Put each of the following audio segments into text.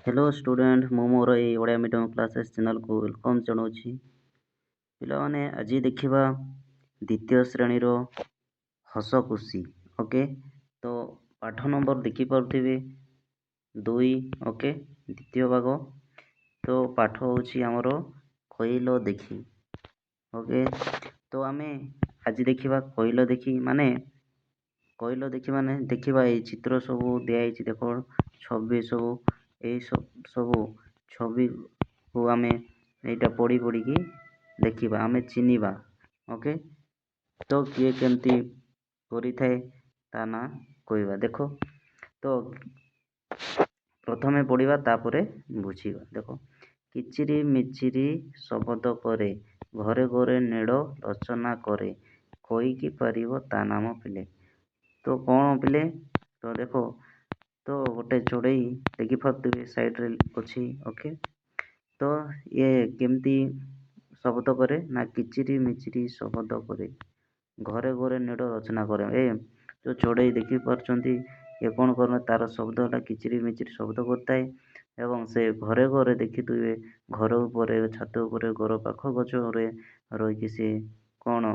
Hello student मु मोर ए Odia medium classes channel को welcome जनाऊँगी। पिलाने आज देखा द्वितीय श्रेणी हस खुशी। ओके तो पाठ नंबर देखिपे 2। ओके द्वितीय भाग तो पाठ हूँ आमर कोइल देखी। ओके तो आमे आज देखा कोइल देखी माने देखा ये चित्र सब दिखाई देख छवि सब सब छवि को आमे यहाँ पढ़ी पढ़ी देखा आमे चिन्हवा। ओके तो किए केमती करि थाए ता ना कहवा देख तो प्रथमे पढ़ा तापरे बुझीबा। देख किचिरी मिचिरी शब्द करे घरे घरे नेड़ रचना करे कईकि पारिब ता नाम पिले। तो कौन पिले तो देख तो गोटे चढ़ई देखी पारे साइड रे अच्छी। ओके तो ये केमती शब्द करे ना किचिरी मिचिरी शब्द करे घरे घरे नेड़ रचना करे। जो चढ़ई देखी पार्टी ये कौन कर तार शब्द है किचिरी मिचिरी शब्द करता है एवं से घरे घरे देखी थे घर उपर छात उपर घर पाख गच रही सी कौन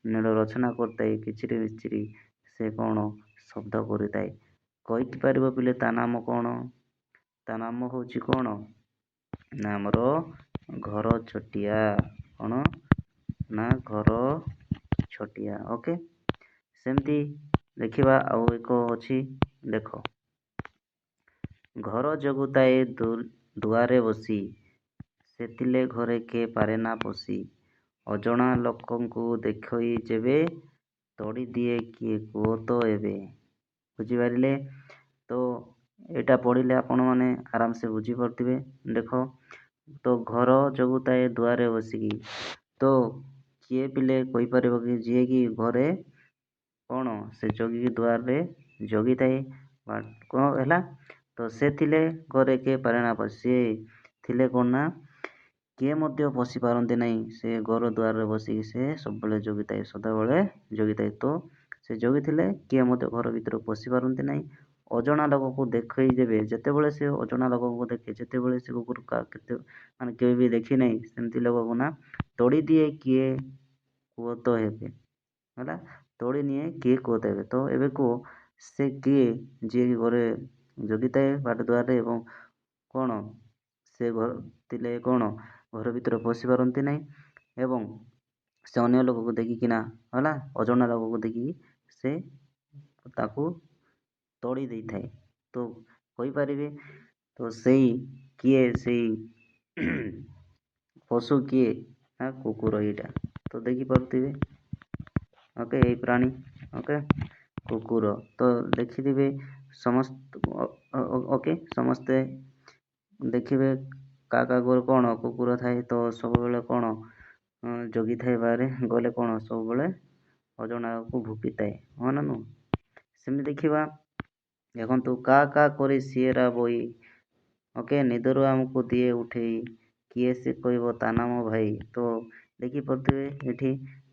नेड़ रचना करता है किचिरी मिचिरी से कौन शब्द करता है कईकि पार पिले ता नाम कौन ता नाम हूँ कौन ना आमर घर छटिया कौन ना घर छटिया। ओके सेमती देखा आउ एक अच्छी देख घर जगुताए दुआरे बसी सेतिले घरे के पारे ना पशी अजणा लोकंकु देखई जेबे तोड़ी दिए किए कुह तो एबे। बुझिपारे तो यहाँ पढ़ले आपण मैंने आराम से बुझीपारे। देख तो घर जगुताए दुआरे बसिकी तो किए पिले कहीपर कि जी कि घरे कौन से जगिकी दुआर रे जगी थाए कौन है तो से थिले घरे के पारे ना पशे थिले कौन ना किए मध्य पशि पारती नहीं से घर दुआर बसिकी से सब जगी थाए सदाबले जगी थाए। तो से जगी थिले किए मध्य घर भीतर पशि पारती नहीं अजणा लोक को देखई देवे जितेबले से अजणा लोक को देखे जितेबले से कुकुर माने केवे भी देखी नहीं सेमती लोक को ना तोड़ी दिए किए कुह तो हेबे है तोड़ी निए किए कुह तो हेबे। तो एबे को से किए जी घरे जगी थाए बाट दुआर एवं कौन से घर थिले कौन घर भीतर पशि पारती नहीं एवं से अन्य लोक को देखिकिना है अजणा लोक को देखिकी से ताकू तोड़ी दे थाए। तो कहींपारे तो सही किए सही पशु किए ना कुकुर यहाँ तो देखिपे। ओके यही प्राणी ओके कुकुर तो देखिथे समस्त ओके समस्ते देखिए का गोर कौन कुकुर थाए तो सब बेले कौन जगी थाए बाहर गले कौन सब बेले अजणा को भुकी थाए हाँ ना नु सेमती देखा देखु का करे सीएरा बई। ओके निदर आमको दिए उठे किए से कहब ता नाम भाई। तो देखिपे ये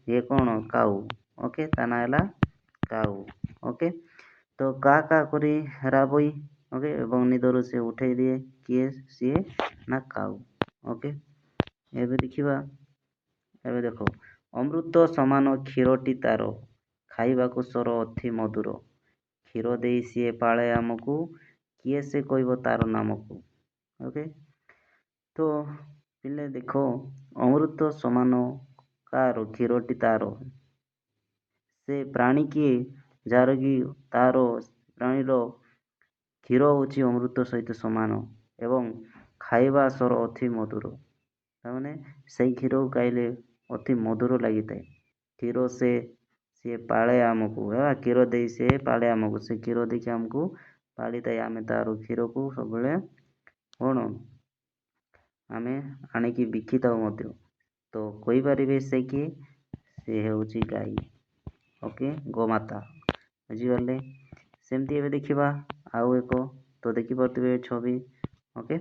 ये कौन काऊ। ओके ता ना है काऊ। ओके तो का करे राबई। ओके एवं निदर से उठे दिए किए सीए ना काऊ। ओके एबे देखिबा एबे देखो अमृत समान क्षीरटी तार खाइबाकू सर अति मधुर क्षीर देई सीए पाले आमको किए से कहब तार नामको। ओके तो पिले देखो अमृत समान कार क्षीरटी तार से प्राणी किए जार कि तार प्राणीर क्षीर हूँ अमृत सहित समान एवं खाइबा सर अति मधुर ताने से क्षीर को खाइले अति मधुर लगी था। क्षीर से सी पाले आमको है क्षीर दे सी पाले आमको से क्षीर देखिए आमको पाली थाए आम तार क्षीर को सब कौन आम आणिकी बिकी था। तो कहींपारे से कि सी हूँ गाई। ओके गोमाता बुझीपारे सेमती एवं देखा आउ एक तो देखिपे छवि। ओके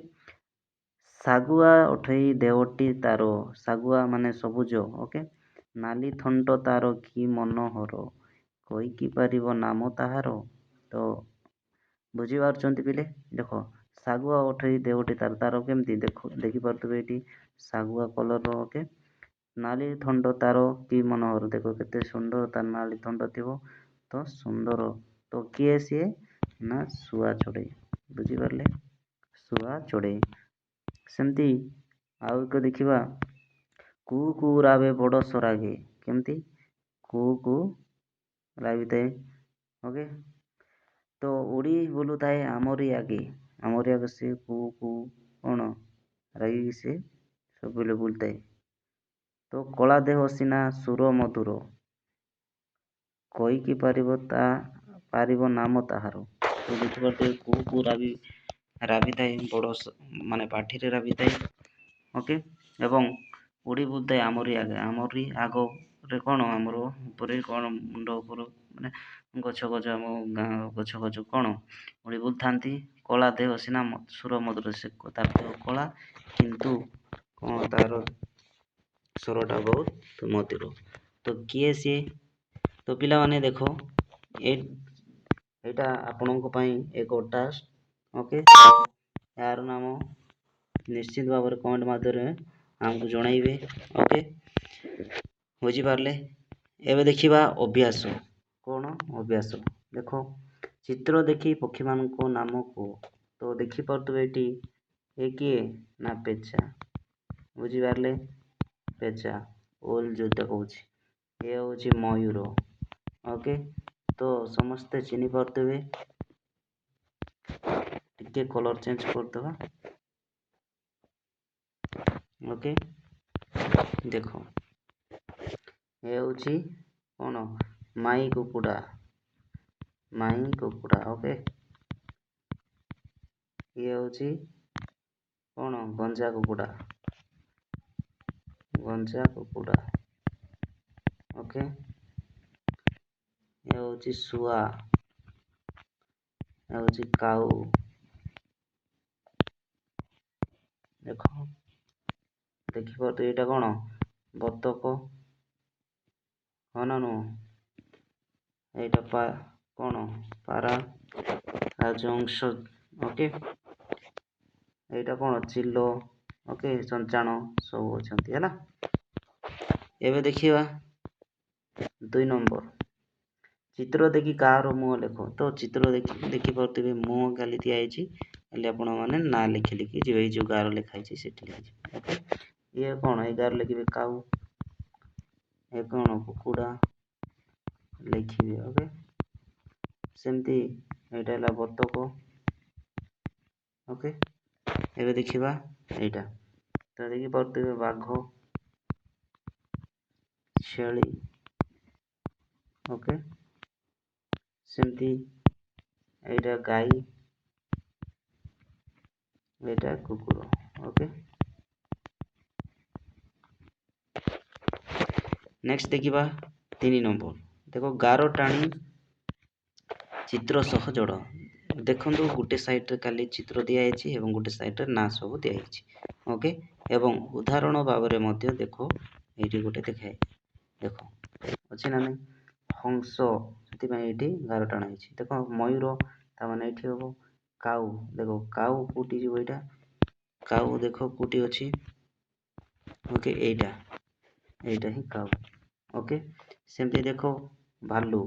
शागुआ उठई देवटी तार शागुआ माने सबुज। ओके नाली थंट तार कि मनोहर कईकि पारिब नाम ताहार। तो बुझीपार पिले देख ଶାଗୁଆ ଉଠେଇ ଦେହଟି ତାର କେମିତି ଦେଖିପାରୁଥିବେ ଏଇଠି ଶାଗୁଆ କଲର୍ର ଓକେ। ନାଲି ଥଣ୍ଟ ତାର କି ମନୋହର, ଦେଖ କେତେ ସୁନ୍ଦର ତାର ନାଲି ଥଣ୍ଟ ଥିବ। ତ ସୁନ୍ଦର, ତ କିଏ ସିଏ ନା ଶୁଆ ଚଢ଼େଇ, ବୁଝିପାରିଲେ ଶୁଆ ଚଢ଼େଇ। ସେମିତି ଆଉ ଏକ ଦେଖିବା, କୁହୁ କୁହୁ ରାବେ ବଡ଼ ସରାଗେ, କେମିତି କୁହୁ କୁହୁ ରାବିଥାଏ ଓକେ। ତ ଉଡ଼ି ବୁଲୁଥାଏ ଆମରି ଆଗେ ସେ କୁହୁ କୁହୁ କ'ଣ ରାଗିକି ସେ ସବୁବେଳେ ବୁଲୁଥାଏ। ତ କଳା ଦେହ ସିନା ସୁର ମଧୁର, କହିକି ପାରିବ ନାମ ତାହାର। ତ ଦେଖିପାରୁଥିବେ କୁହୁ କୁହୁ ରାବିଥାଏ ବଡ଼ ମାନେ ପାଟିରେ ରାବିଥାଏ ଓକେ। ଏବଂ ଉଡ଼ି ବୁଲୁଥାଏ ଆମରି ଆଗରେ କ'ଣ ଆମର ଉପରେ କ'ଣ ମୁଣ୍ଡ ଉପର ମାନେ ଗଛ ଆମ ଗାଁ ଗଛ କ'ଣ ଉଡ଼ି ବୁଲୁଥାନ୍ତି। କଳା ଦେହ ସିନା ସୁର ମଧୁର, ସେ ତାର ଦେହ କଳା କିନ୍ତୁ କ'ଣ ତାର ସ୍ୱରଟା ବହୁତ ମଧୁର। ତ କିଏ ସିଏ, ତ ପିଲାମାନେ ଦେଖ ଏଇଟା ଆପଣଙ୍କ ପାଇଁ ଏକ ଟାସ୍କ ଓକେ। ଏହାର ନାମ ନିଶ୍ଚିତ ଭାବରେ କମେଣ୍ଟ ମାଧ୍ୟମରେ ଆମକୁ ଜଣାଇବେ ଓକେ, ବୁଝିପାରିଲେ। ଏବେ ଦେଖିବା ଅଭ୍ୟାସ, କ'ଣ ଅଭ୍ୟାସ, ଦେଖ ଚିତ୍ର ଦେଖି ପକ୍ଷୀମାନଙ୍କ ନାମ କୁହ। ତ ଦେଖିପାରୁଥିବେ ଏଠି ଏ କିଏ ନା ପେଚା, ବୁଝିପାରିଲେ ପେଚା ଓଲ ଯୋଉଟା କହୁଛି, ଏ ହେଉଛି ମୟୂର ଓକେ। ତ ସମସ୍ତେ ଚିହ୍ନି ପାରୁଥିବେ, ଟିକେ କଲର୍ ଚେଞ୍ଜ କରିଦେବା ଓକେ। ଦେଖ ଏ ହେଉଛି କ'ଣ ମାଇ କୁକୁଡ଼ା ଓକେ। ଇଏ ହେଉଛି କ'ଣ ଗଞ୍ଜା କୁକୁଡ଼ା ଓକେ। ଏ ହେଉଛି ଶୁଆ, ଏ ହେଉଛି କାଉ, ଦେଖ ଦେଖିପାରୁଥିବେ ଏଇଟା କ'ଣ ବତକ, ହଁ ନା ନୁହଁ, ଏଇଟା କ'ଣ ପାରା ରାଜହଂସ ଓକେ। ଏଇଟା କ'ଣ ଚିଲ ଓକେ, ଚଞ୍ଚାଣ ସବୁ ଅଛନ୍ତି ହେଲା। ଏବେ ଦେଖିବା 2 ନମ୍ବର, ଚିତ୍ର ଦେଖି କାହାର ମୁହଁ ଲେଖ। ତ ଚିତ୍ର ଦେଖିପାରୁଥିବେ ମୁହଁ ଖାଲି ଦିଆ ହେଇଛି, ଖାଲି ଆପଣମାନେ ନାଁ ଲେଖିକି ଯିବେ, ଏଇ ଯେଉଁ ଗାର ଲେଖା ହେଇଛି ସେଠି ଲେଖିଯିବେ ଓକେ। ଇଏ କ'ଣ ଏ ଗାର ଲେଖିବେ କାଉ, ଏ କ'ଣ କୁକୁଡ଼ା ଲେଖିବେ ଓକେ। ସେମିତି ଏଇଟା ହେଲା ବତକ ଓକେ। ଏବେ ଦେଖିବା ଏଇଟା, ତ ଦେଖିପାରୁଥିବେ ବାଘ, ଛେଳି ଓକେ। ସେମିତି ଏଇଟା ଗାଈ, ଏଇଟା କୁକୁର ଓକେ। ନେକ୍ସଟ ଦେଖିବା 3 ନମ୍ବର, ଦେଖ ଗାର ଟାଣି ଚିତ୍ର ସହ ଯୋଡ଼। ଦେଖନ୍ତୁ ଗୋଟେ ସାଇଡ଼ରେ ଖାଲି ଚିତ୍ର ଦିଆହେଇଛି ଏବଂ ଗୋଟେ ସାଇଡ଼ରେ ନାଁ ସବୁ ଦିଆହେଇଛି ଓକେ। ଏବଂ ଉଦାହରଣ ଭାବରେ ମଧ୍ୟ ଦେଖ ଏଇଠି ଗୋଟେ ଦେଖାଏ, ଦେଖ ଅଛି ନା ନାଇଁ ହଂସ, ସେଥିପାଇଁ ଏଇଠି ଗାର ଟାଣା ହେଇଛି। ଦେଖ ମୟୂର, ତାମାନେ ଏଇଠି ହବ କାଉ, ଦେଖ କାଉ କୋଉଠି ଯିବ, ଏଇଟା କାଉ ଦେଖ କୋଉଠି ଅଛି ଓକେ, ଏଇଟା ହିଁ କାଉ ଓକେ। ସେମିତି ଦେଖ ଭାଲୁ,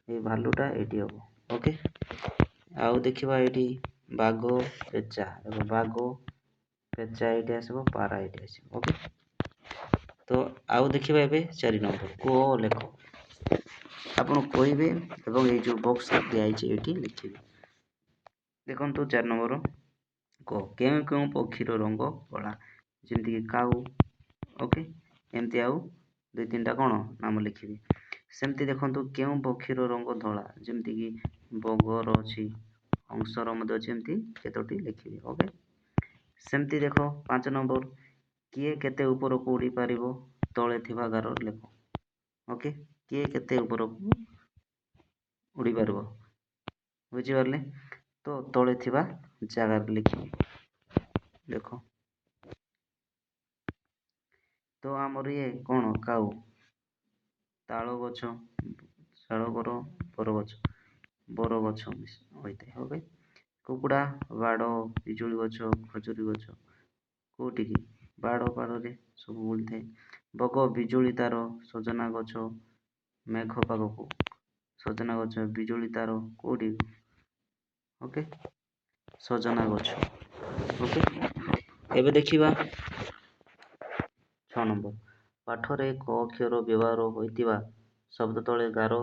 ଏଇ ଭାଲୁଟା ଏଇଠି ହବ ଓକେ। ଆଉ ଦେଖିବା ଏଇଠି ବାଘ ପେଚା, ଦେଖ ବାଘ ପେଚା ଏଇଠି ଆସିବ, ପାରା ଏଇଠି ଆସିବ ଓକେ। ତ ଆଉ ଦେଖିବା ଏବେ 4 ନମ୍ବର, କୁହ ଲେଖ। ଆପଣ କହିବେ ଏବଂ ଏଇ ଯେଉଁ ବକ୍ସ ଦିଆହେଇଛି ଏଇଠି ଲେଖିବେ। ଦେଖନ୍ତୁ 4 ନମ୍ବର, କୁହ କେଉଁ କେଉଁ ପକ୍ଷୀର ରଙ୍ଗ କଳା, ଯେମିତିକି କାଉ ଓକେ। ଏମିତି ଆଉ 2-3ଟା କ'ଣ ନାମ ଲେଖିବେ। ସେମିତି ଦେଖନ୍ତୁ କେଉଁ ପକ୍ଷୀର ରଙ୍ଗ ଧଳା, ଯେମିତିକି ବଗର ଅଛି, ହଂସର ମଧ୍ୟ ଅଛି, ଏମିତି କେତୋଟି ଲେଖିବେ ଓକେ। ସେମିତି ଦେଖ 5 ନମ୍ବର, କିଏ କେତେ ଉପରକୁ ଉଡ଼ି ପାରିବ, ତଳେ ଥିବା ଗାର ଲେଖ ଓକେ। କିଏ କେତେ ଉପରକୁ ଉଡ଼ି ପାରିବ, ବୁଝିପାରିଲେ। ତ ତଳେ ଥିବା ଜାଗାରେ ଲେଖିବେ, ଦେଖ ତ ଆମର ଇଏ କ'ଣ କାଉ, ତାଳ ଗଛ, ଶାଳ ବର, ବରଗଛ ହୋଇଥାଏ ଓକେ। କୁକୁଡ଼ା, ବାଡ଼, ପିଜୁଳି ଗଛ, ଖଜୁରୀ ଗଛ କୋଉଠିକି ବାଡ଼ରେ ସବୁ ବୁଲିଥାଏ। ବଗ, ବିଜୁଳି ତାର, ସଜନା ଗଛ, ମେଘ ପାଗକୁ ସଜନା ଗଛ, ବିଜୁଳି ତାର କୋଉଠି ଓକେ ସଜନା ଗଛ। ଓକେ, ଏବେ ଦେଖିବା 6 ନମ୍ବର ପାଠରେ କ ଅକ୍ଷର ବ୍ୟବହାର ହୋଇଥିବା ଶବ୍ଦ ତଳେ ଗାର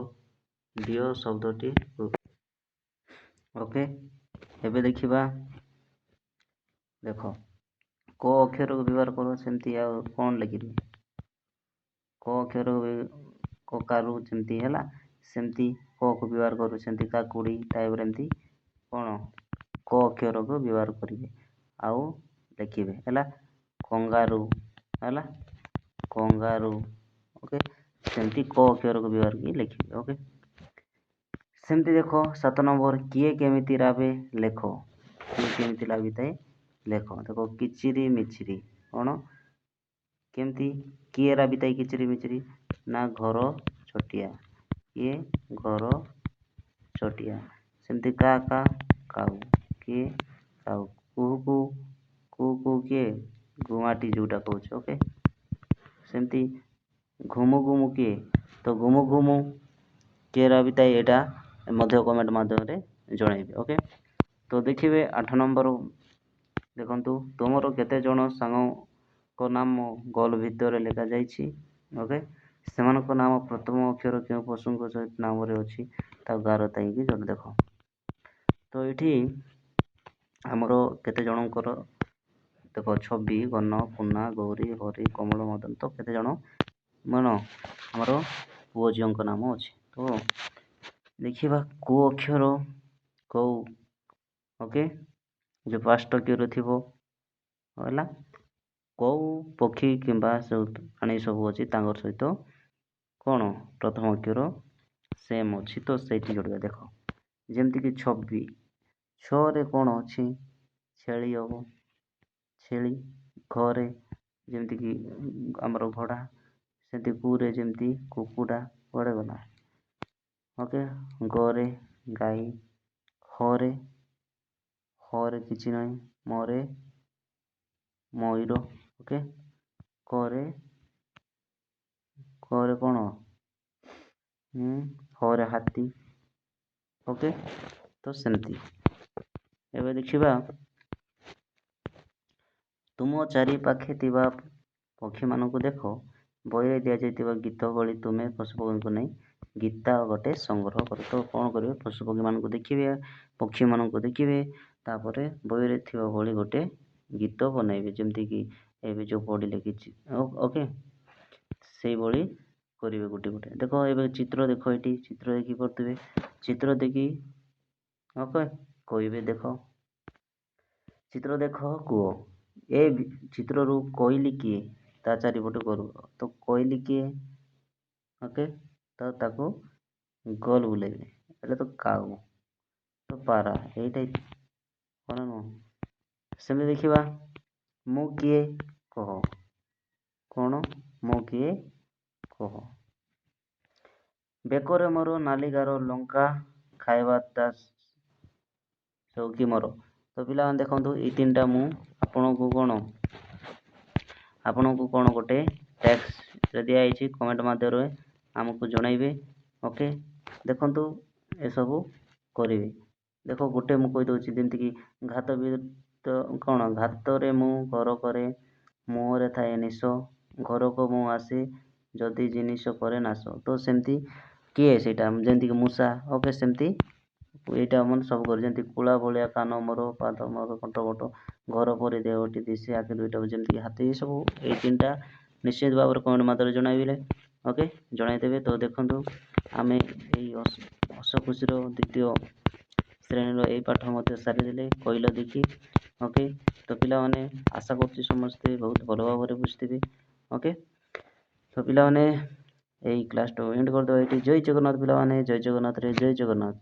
ଦିଅ ଶବ୍ଦଟି। ଓକେ, ଏବେ ଦେଖିବା ଦେଖ କ ଅକ୍ଷରକୁ ବ୍ୟବହାର କର ସେମିତି ଆଉ କ'ଣ ଲେଖିବି କ ଅକ୍ଷର କକାରୁ ଯେମିତି ହେଲା ସେମିତି କକୁ ବ୍ୟବହାର କରୁ ସେମିତି କାକୁଡ଼ି ଟାଇପ୍ର ଏମିତି କ'ଣ କ ଅକ୍ଷରକୁ ବ୍ୟବହାର କରିବେ ଆଉ ଲେଖିବେ ହେଲା କଙ୍ଗାରୁ ହେଲା କଙ୍ଗାରୁ। ଓକେ, ସେମିତି କ ଅକ୍ଷରକୁ ବ୍ୟବହାର କରି ଲେଖିବେ। ଓକେ, ସେମିତି ଦେଖ 7 ନମ୍ବର କିଏ କେମିତି ରାବେ ଲେଖ। କିଏ କେମିତି ରାବିଥାଏ ଲେଖ। ଦେଖ କିଚିରି ମିଚିରି କ'ଣ କେମିତି କିଏ ରାବିଥାଏ କିଚିରି ମିଚିରି ନା ଘର ଛୋଟିଆ କିଏ ଘର ଛୋଟିଆ। ସେମିତି କା କା କାଉ କିଏ କାଉ କୁହୁ କିଏ ଗୁମାଟି ଯେଉଁଟା କହୁଛି। ଓକେ, ସେମିତି ଘୁମୁ ଘୁମୁ କିଏ ତ ଘୁମୁ ଘୁମୁ କିଏ ରାବିଥାଏ ଏଇଟା ମଧ୍ୟ କମେଣ୍ଟ ମାଧ୍ୟମରେ ଜଣାଇବେ। ଓକେ, ତ ଦେଖିବେ 8 ନମ୍ବର ଦେଖନ୍ତୁ ତୁମର କେତେ ଜଣ ସାଙ୍ଗଙ୍କ ନାମ ଗୋଲ ଭିତରେ ଲେଖାଯାଇଛି। ଓକେ, ସେମାନଙ୍କ ନାମ ପ୍ରଥମ ଅକ୍ଷର କେଉଁ ପଶୁଙ୍କ ସହିତ ନାମରେ ଅଛି ତାକୁ ଗାର ଥାଇକି ଜଣେ ଦେଖ। ତ ଏଇଠି ଆମର କେତେ ଜଣଙ୍କର ଦେଖ ଛବି, ଗନ, ପୁନା, ଗୌରୀ, ହରି, କମଳ, ମଦନ ତ କେତେ ଜଣ ଆମର ପୁଅ ଝିଅଙ୍କ ନାମ ଅଛି। ତ ଦେଖିବା କୋଉ ଅକ୍ଷର କୋଉ ଓକେ ଯେଉଁ 5ଟି ଅକ୍ଷର ଥିବ ହେଲା କୋଉ ପକ୍ଷୀ କିମ୍ବା ପ୍ରାଣୀ ସବୁ ଅଛି ତାଙ୍କର ସହିତ କ'ଣ ପ୍ରଥମ ଅକ୍ଷର ସେମ୍ ଅଛି ତ ସେଇଠି ଯୋଡ଼ିବା। ଦେଖ ଯେମିତିକି ଛବି 6ରେ କ'ଣ ଅଛି ଛେଳି ହେବ ଛେଳି ଘରେ ଯେମିତିକି ଆମର ଘୋଡ଼ା ସେମିତି କୁରେ ଯେମିତି କୁକୁଡ଼ା କୁଆଡ଼େ ଗଲା। ଓକେ, ଗରେ ଗାଈ ହରେ କିଛି ନାହିଁ ମରେ ମୟୂର। ଓକେ, କରେ କ'ଣ ହରେ ହାତୀ। ଓକେ, ତ ସେମିତି ଏବେ ଦେଖିବା ତୁମ ଚାରିପାଖେ ଥିବା ପକ୍ଷୀମାନଙ୍କୁ ଦେଖ। ବହିରେ ଦିଆଯାଇଥିବା ଗୀତ ଭଳି ତୁମେ ପଶୁପକ୍ଷୀଙ୍କୁ ନେଇ ଗୀତା ଗୋଟେ ସଂଗ୍ରହ କର। ତ କ'ଣ କରିବେ ପଶୁପକ୍ଷୀମାନଙ୍କୁ ଦେଖିବେ ପକ୍ଷୀମାନଙ୍କୁ ଦେଖିବେ ତାପରେ ବହିରେ ଥିବା ଭଳି ଗୋଟେ ଗୀତ ବନାଇବେ ଯେମିତିକି ଏବେ ଯେଉଁ ପଢ଼ିଲେ କିଛି ଓକେ ସେଇଭଳି କରିବେ ଗୋଟେ ଗୋଟେ। ଦେଖ ଏବେ ଚିତ୍ର ଦେଖ ଏଠି ଚିତ୍ର ଦେଖି କରୁଥିବେ ଚିତ୍ର ଦେଖି ଓକେ କହିବେ ଦେଖ ଚିତ୍ର ଦେଖ କୁହ ଏ ଚିତ୍ରରୁ କୋଇଲି କିଏ ତା ଚାରିପଟେ କରୁ ତ କୋଇଲି କିଏ। ଓକେ, ତ ତାକୁ ଗୋଲ ବୁଲେଇବେ ଏଇଟା ତ କାଉ ତ ପାରା ଏଇଟା କ'ଣ ନୁହଁ। ସେମିତି ଦେଖିବା ମୁଁ କିଏ କହ କ'ଣ ମୁଁ କିଏ କହ। ବେକରେ ମୋର ନାଲି ଗାର ଲଙ୍କା ଖାଇବା ତା ସଉକି ମୋର। ତ ପିଲାମାନେ ଦେଖନ୍ତୁ ଏଇ 3ଟା ମୁଁ ଆପଣଙ୍କୁ କ'ଣ ଗୋଟେ ଟେକ୍ସଟରେ ଦିଆଯାଇଛି କମେଣ୍ଟ ମାଧ୍ୟମରେ ଆମକୁ ଜଣାଇବେ। ଓକେ, ଦେଖନ୍ତୁ ଏସବୁ କରିବେ। ଦେଖ ଗୋଟେ ମୁଁ କହିଦେଉଛି ଯେମିତିକି ଘାତରେ ମୁଁ ଘର କରେ ମୁହଁରେ ଥାଏ ନିଶ ଘରକୁ ମୁଁ ଆସେ ଯଦି ଜିନିଷ କରେ ନାଶ। ତ ସେମିତି କିଏ ସେଇଟା ଯେମିତିକି ମୂଷା। ଓକେ, ସେମିତି ଏଇଟା ମାନେ ସବୁ କରେ ଯେମିତି କୁଳା ଭଳିଆ କାନ ମୋର ପାଦ ମୋର କଣ୍ଟ ବଟ ଘର ପରି ଦେହଟି ଦିଶେ ଆଖି ଦୁଇଟା ଯେମିତିକି ହାତୀ ସବୁ ଏଇ 3ଟା ନିଶ୍ଚିତ ଭାବରେ କମେଣ୍ଟ ମାଧ୍ୟମରେ ଜଣାଇବେ। ଓକେ, ଜଣାଇଦେବେ। ତ ଦେଖନ୍ତୁ ଆମେ ଏଇ ହସ ଖୁସିର 2ୟ ଶ୍ରେଣୀର ଏଇ ପାଠ ମଧ୍ୟ ସାରିଦେଲେ କହିଲ ଦେଖି। ଓକେ, ତ ପିଲାମାନେ ଆଶା କରୁଛି ସମସ୍ତେ ବହୁତ ଭଲ ଭାବରେ ବୁଝିଥିବେ। ଓକେ, ତ ପିଲାମାନେ ଏଇ କ୍ଲାସଟା ଏଣ୍ଡ କରିଦେବା ଏଇଠି। ଜୟ ଜଗନ୍ନାଥ ପିଲାମାନେ, ଜୟ ଜଗନ୍ନାଥରେ ଜୟ ଜଗନ୍ନାଥ।